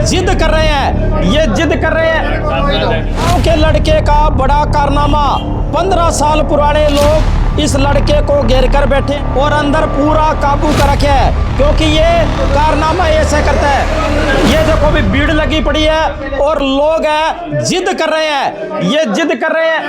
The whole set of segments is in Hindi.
जिद कर रहे हैं, ये जिद कर रहे हैं। गाँव के लड़के का बड़ा कारनामा, 15 साल पुराने लोग इस लड़के को घेर कर बैठे और अंदर पूरा काबू कर रखे है, क्योंकि ये कारनामा ऐसे करता है। ये देखो भी भीड़ लगी पड़ी है और लोग हैं जिद कर रहे हैं, ये जिद कर रहे हैं।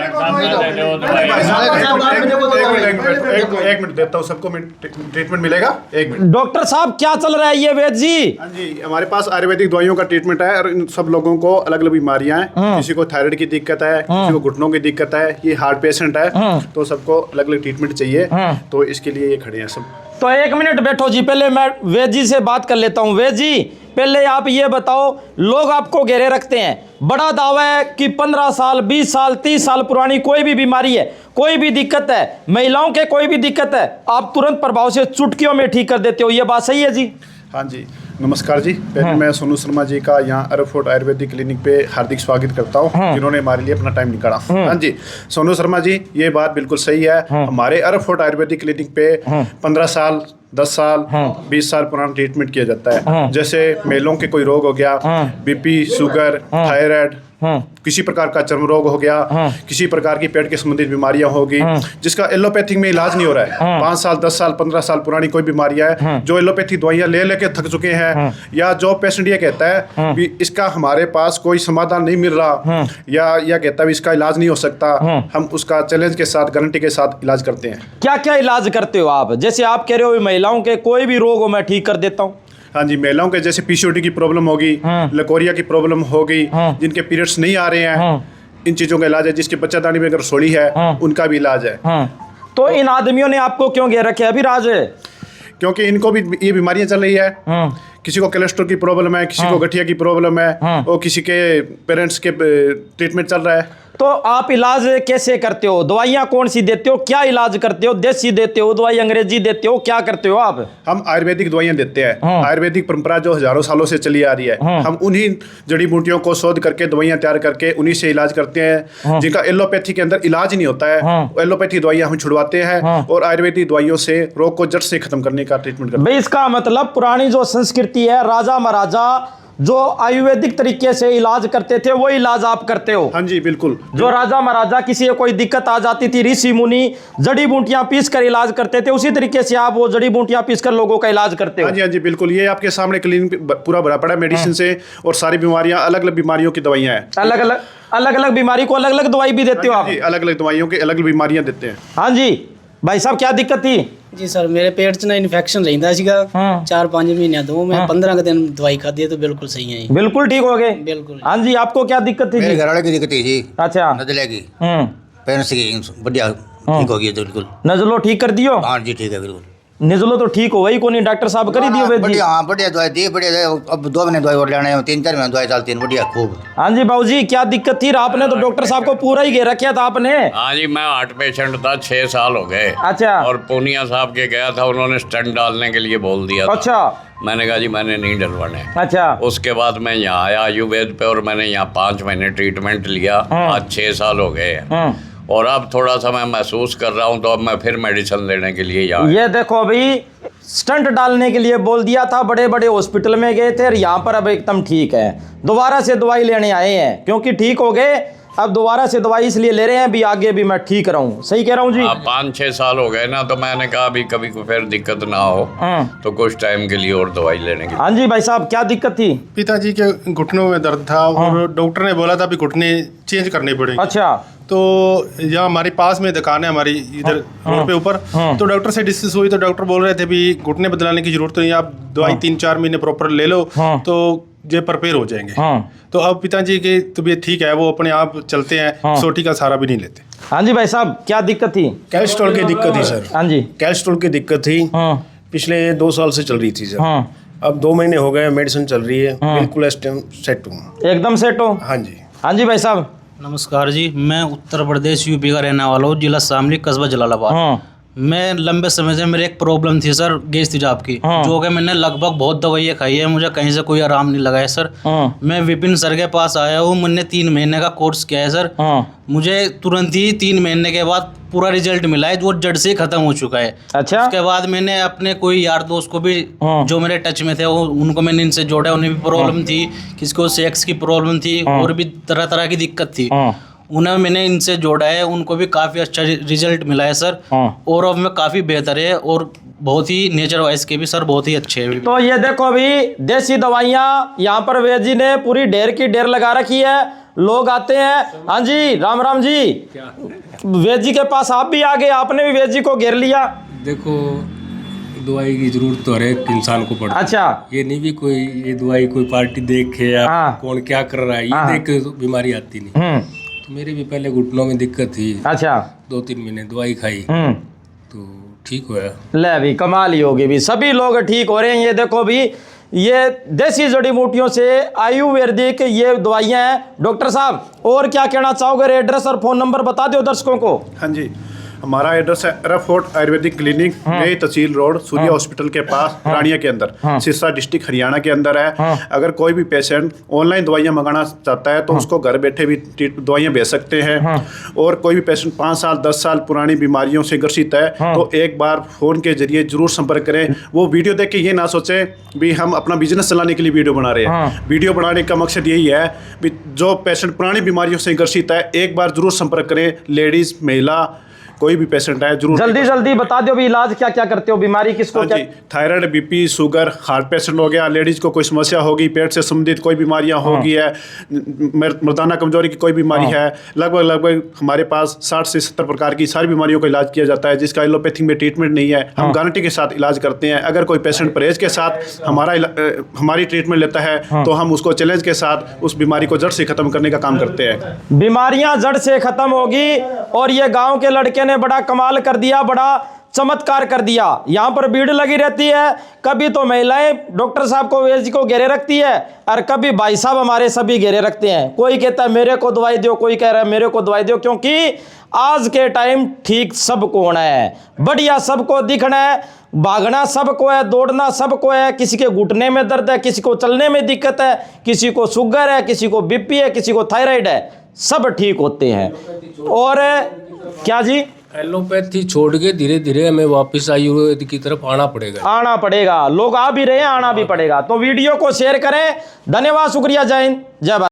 एक मिनट देता हूँ सबको, ट्रीटमेंट मिलेगा। एक मिनट डॉक्टर साहब क्या चल रहा है ये वैद्य जी? हाँ जी, हमारे पास आयुर्वेदिक दवाइयों का ट्रीटमेंट है और इन सब लोगों को अलग अलग बीमारियां हैं। किसी को थायराइड की दिक्कत है, किसी को घुटनों की दिक्कत है, ये हार्ट पेशेंट है, तो सबको अलग अलग ट्रीटमेंट चाहिए। तो इसके लिए ये खड़े हैं सब। तो एक मिनट बैठो जी, पहले मैं वैद्य जी से बात कर लेता हूँ। वैद्य जी पहले आप ये बताओ, लोग आपको घेरे रखते हैं, बड़ा दावा है कि 15 साल 20 साल 30 साल पुरानी कोई भी बीमारी है, कोई भी दिक्कत है, महिलाओं के कोई भी दिक्कत है, आप तुरंत प्रभाव से चुटकियों में ठीक कर देते हो, ये बात सही है जी? हाँ जी, नमस्कार जी। पहले मैं सोनू शर्मा जी का यहाँ अरबफोर्ट आयुर्वेदिक क्लिनिक पे हार्दिक स्वागत करता हूँ, जिन्होंने हमारे लिए अपना टाइम निकाला। हाँ जी, सोनू शर्मा जी, ये बात बिल्कुल सही है। हमारे अरबफोर्ट आयुर्वेदिक क्लिनिक पे 15 साल 10 साल 20 साल पुराना ट्रीटमेंट किया जाता है। जैसे महिलाओं के कोई रोग हो गया, बीपी, शुगर, थायराइड, किसी प्रकार का चर्म रोग हो गया, किसी प्रकार की पेट के संबंधित बीमारियां होगी, जिसका एलोपैथिक में इलाज नहीं हो रहा है। 5 साल 10 साल 15 साल पुरानी कोई बीमारियां है, जो एलोपैथिक दवाइयां ले लेके थक चुके हैं, या जो पेशेंट ये कहता है कि इसका हमारे पास कोई समाधान नहीं मिल रहा, या कहता है इसका इलाज नहीं हो सकता, हम उसका चैलेंज के साथ, गारंटी के साथ इलाज करते हैं। क्या क्या इलाज करते हो आप? जैसे आप कह रहे हो महिलाओं के कोई भी रोग हो मैं ठीक कर देता हूँ। हाँ जी, महिलाओं के जैसे पीसीओडी की प्रॉब्लम होगी, लकोरिया की प्रॉब्लम होगी, जिनके पीरियड्स नहीं आ रहे हैं, इन चीजों का इलाज है। जिसके बच्चादानी में अगर सोली है, उनका भी इलाज है। तो इन आदमियों ने आपको क्यों घेर रखे अभी राज? क्योंकि इनको भी ये बीमारियां चल रही है। किसी को कोलेस्ट्रॉल की प्रॉब्लम है, किसी को गठिया की प्रॉब्लम है, और किसी के पेरेंट्स के ट्रीटमेंट चल रहा है। तो आप इलाज कैसे करते हो? दवाइयाँ कौन सी देते हो? क्या इलाज करते हो? देसी देते हो, दवाई अंग्रेजी देते हो, क्या करते हो आप? हम आयुर्वेदिक दवाइयाँ देते हैं। आयुर्वेदिक परंपरा जो हजारों सालों से चली आ रही है, हम उन्हीं जड़ी बूटियों को शोध करके दवाइयाँ तैयार करके उन्हीं से इलाज करते हैं। जिनका एलोपैथी के अंदर इलाज नहीं होता है, एलोपैथी दवाइयाँ हम छुड़वाते हैं और आयुर्वेदिक दवाइयों से रोग को जड़ से खत्म करने का ट्रीटमेंट करते हैं। भाई इसका मतलब पुरानी जो संस्कृति है, राजा महाराजा जो आयुर्वेदिक तरीके से इलाज करते थे, वो इलाज आप करते हो? हाँ जी, बिल्कुल। जो राजा महाराजा किसी को कोई दिक्कत आ जाती थी, ऋषि मुनि जड़ी बूटियां पीस कर इलाज करते थे, उसी तरीके से आप वो जड़ी बूटियां पीस कर लोगों का इलाज करते हो? हाँ जी, बिल्कुल। ये आपके सामने क्लिनिक पूरा भरा पड़ा है मेडिसिन से, और सारी बीमारियां, अलग अलग बीमारियों की दवाइयां हैं। अलग अलग बीमारी को अलग अलग दवाई भी देते हो आप? अलग अलग दवाइयों के अलग अलग बीमारियां देते हैं। हाँ जी भाई साहब, क्या दिक्कत थी जी? सर मेरे पेट 'ਚ ਨਾ ਇਨਫੈਕਸ਼ਨ ਰਹਿੰਦਾ ਸੀਗਾ 4-5 ਮਹੀਨਿਆਂ ਤੋਂ। मैं 15 दिन दवाई खाती है तो बिल्कुल सही है। बिल्कुल ठीक हो गए? बिल्कुल। हाँ जी, आपको क्या दिक्कत थी? मेरे घर वाले की दिक्कत थी जी। अच्छा। नजले की, पेरेंट्स की बढ़िया ठीक हो गई बिल्कुल। नजलो ठीक कर दियो? हाँ जी, ठीक है बिल्कुल। नजलो तो ठीक हो वही को नहीं, डॉक्टर साहब कर ही दियो वैद्य जी? बढ़िया, हाँ बढ़िया दवाई दी, बढ़िया दवाई। अब 2 महीने दवाई और लेने हैं, 3-4 महीने दवाई चलती है बढ़िया खूब। हाँ जी बाबूजी, क्या दिक्कत थी? आपने तो डॉक्टर साहब को पूरा ही घेर रखा था आपने। हाँ जी, मैं हार्ट पेशेंट था, 6 साल हो गए। अच्छा। और पूनिया साहब के गया था, उन्होंने स्टंट डालने के लिए बोल दिया था। अच्छा। मैंने कहा जी मैंने नहीं डलवाने। अच्छा। उसके बाद मैं यहाँ आया आयुर्वेद पे, और मैंने यहाँ 5 महीने ट्रीटमेंट लिया। आज 6 साल हो गए हैं, और अब थोड़ा सा मैं महसूस कर रहा हूँ, तो अब मैं फिर मेडिसिन लेने के लिए यहाँ। ये देखो अभी स्टंट डालने के लिए बोल दिया था, बड़े बड़े हॉस्पिटल में गए थे, और यहाँ पर अब एकदम ठीक है। दोबारा से दवाई लेने आए हैं क्योंकि ठीक हो गए, अब दोबारा से दवाई इसलिए ले रहे हैं भी आगे भी मैं ठीक रहूं। सही कह रहा हूं जी? 5-6 साल हो गए ना, तो मैंने कहा अभी कभी को फिर दिक्कत ना हो, तो कुछ टाइम के लिए और दवाई लेने की। हाँ जी भाई साहब, क्या दिक्कत थी? पिताजी के घुटनों में दर्द था, और डॉक्टर ने बोला था भी घुटने चेंज करने पड़ेंगे। अच्छा। तो यहाँ हमारे पास में दुकान है हमारी इधर रोड पे ऊपर, तो डॉक्टर से डिस्कस हुई, तो डॉक्टर बोल रहे थे भी घुटने बदलाने की जरूरत नहीं, आप दवाई 3-4 महीने प्रॉपर ले लो तो ये प्रिपेयर हो जाएंगे। तो अब पिताजी की तबीयत ठीक है, वो अपने आप चलते हैं, सोटी का सहारा भी नहीं लेते। हाँ जी भाई साहब, क्या दिक्कत थी? कैल्स्ट्रॉल की दिक्कत थी सर। हाँ जी, कैल्स्ट्रॉल की दिक्कत थी, पिछले 2 साल से चल रही थी सर। अब 2 महीने हो गए, मेडिसिन चल रही है, बिल्कुल इस टाइम सेट हूँ, एकदम सेट हो? हाँ जी। हाँ जी भाई साहब। नमस्कार जी, मैं उत्तर प्रदेश यूपी का रहने वाला हूँ, जिला शामली, कस्बा जलालाबाद। मैं लंबे समय से मेरी एक प्रॉब्लम थी सर, गैस तेजाब की, जो कि मैंने लगभग बहुत दवाइयाँ खाई है, मुझे कहीं से कोई आराम नहीं लगा है सर। मैं विपिन सर के पास आया हूँ, मैंने 3 महीने का कोर्स किया है सर। मुझे तुरंत ही 3 महीने के बाद पूरा रिजल्ट मिला है, वो जड़ से ही खत्म हो चुका है। अच्छा। उसके बाद मैंने अपने कोई यार दोस्त को भी जो मेरे टच में थे उनको मैंने इनसे जोड़ा, उन्हें भी प्रॉब्लम थी, किसी को सेक्स की प्रॉब्लम थी और भी तरह तरह की दिक्कत थी, उन्हें मैंने इनसे जोड़ा है, उनको भी काफ़ी अच्छा रिजल्ट मिला है सर। और अब में काफ़ी बेहतर है और बहुत ही नेचर वाइज के भी सर बहुत ही अच्छे हैं। तो ये देखो अभी देसी दवाइयाँ यहाँ पर वेद जी ने पूरी ढेर की ढेर लगा रखी है, लोग आते हैं। हाँ जी, राम राम जी। वेद जी के पास आप भी आ गए, आपने भी वेद जी को घेर लिया। देखो, दवाई की जरूरत तो हर एक इंसान को पड़ती है। अच्छा। ये नहीं भी कोई ये दवाई कोई पार्टी देखे या कौन क्या कर रहा है ये देख के तो बीमारी आती नहीं। तो मेरे भी पहले घुटनों में दिक्कत थी। अच्छा। 2-3 महीने दवाई खाई तो ठीक हुआ। ले भी कमाल ही होगी भी, सभी लोग ठीक हो रहे हैं। ये देखो भी, ये देसी जड़ी बूटियों से आयुर्वेदिक ये दवाइयाँ हैं। डॉक्टर साहब और क्या कहना चाहोगे? एड्रेस और फोन नंबर बता दो दर्शकों को। हाँ जी, हमारा एड्रेस है एरफोर्ट आयुर्वेदिक क्लिनिक, नई तहसील रोड, सूर्या हॉस्पिटल के पास, रानिया के अंदर, सिरसा डिस्ट्रिक्ट हरियाणा के अंदर है। अगर कोई भी पेशेंट ऑनलाइन दवाइयाँ मंगाना चाहता है तो उसको घर बैठे भी दवाइयाँ भेज सकते हैं। और कोई भी पेशेंट 5 साल 10 साल पुरानी बीमारियों से ग्रसित है तो एक बार फ़ोन के जरिए जरूर संपर्क करें। वो वीडियो देख के ये ना सोचें भी हम अपना बिजनेस चलाने के लिए वीडियो बना रहे हैं। वीडियो बनाने का मकसद यही है भी जो पेशेंट पुरानी बीमारियों से ग्रसित है एक बार जरूर संपर्क करें। लेडीज़, महिला, कोई भी पेशेंट है जरूर जल्दी बता दो भी, इलाज क्या क्या करते हो, बीमारी किसको क्या? Thyroid, BP, sugar, heart patient हो गया, लेडीज को कोई समस्या होगी, पेट से संबंधित कोई बीमारियां होगी है, मर्दाना कमजोरी की कोई बीमारी है, लगभग हमारे पास 60 से 70 प्रकार की सारी बीमारियों का इलाज किया जाता है जिसका एलोपैथी में ट्रीटमेंट नहीं है। हम गारंटी के साथ इलाज करते हैं। अगर कोई पेशेंट परहेज के साथ हमारी ट्रीटमेंट लेता है तो हम उसको चैलेंज के साथ उस बीमारी को जड़ से खत्म करने का काम करते हैं। बीमारियां जड़ से खत्म होगी। और ये गांव के लड़के ने बड़ा कमाल कर दिया, बड़ा चमत्कार कर दिया। यहाँ पर भीड़ लगी रहती है, कभी तो महिलाएं डॉक्टर साहब को, वेद जी को घेरे रखती है और कभी भाई साहब हमारे सभी घेरे रखते हैं। कोई कहता है मेरे को दवाई दो, कोई कह रहा है मेरे को दवाई दो, क्योंकि आज के टाइम ठीक सबको होना है, बढ़िया सबको दिखना है, भागना सबको है, दौड़ना सबको है। किसी के घुटने में दर्द है, किसी को चलने में दिक्कत है, किसी को शुगर है, किसी को बीपी है, किसी को थायराइड है, सब ठीक होते हैं। और क्या जी, एलोपैथी छोड़ के धीरे धीरे हमें वापस आयुर्वेद की तरफ आना पड़ेगा। लोग आ भी रहे हैं, आना भी पड़ेगा। तो वीडियो को शेयर करें। धन्यवाद, शुक्रिया, जय हिंद, जय भारत।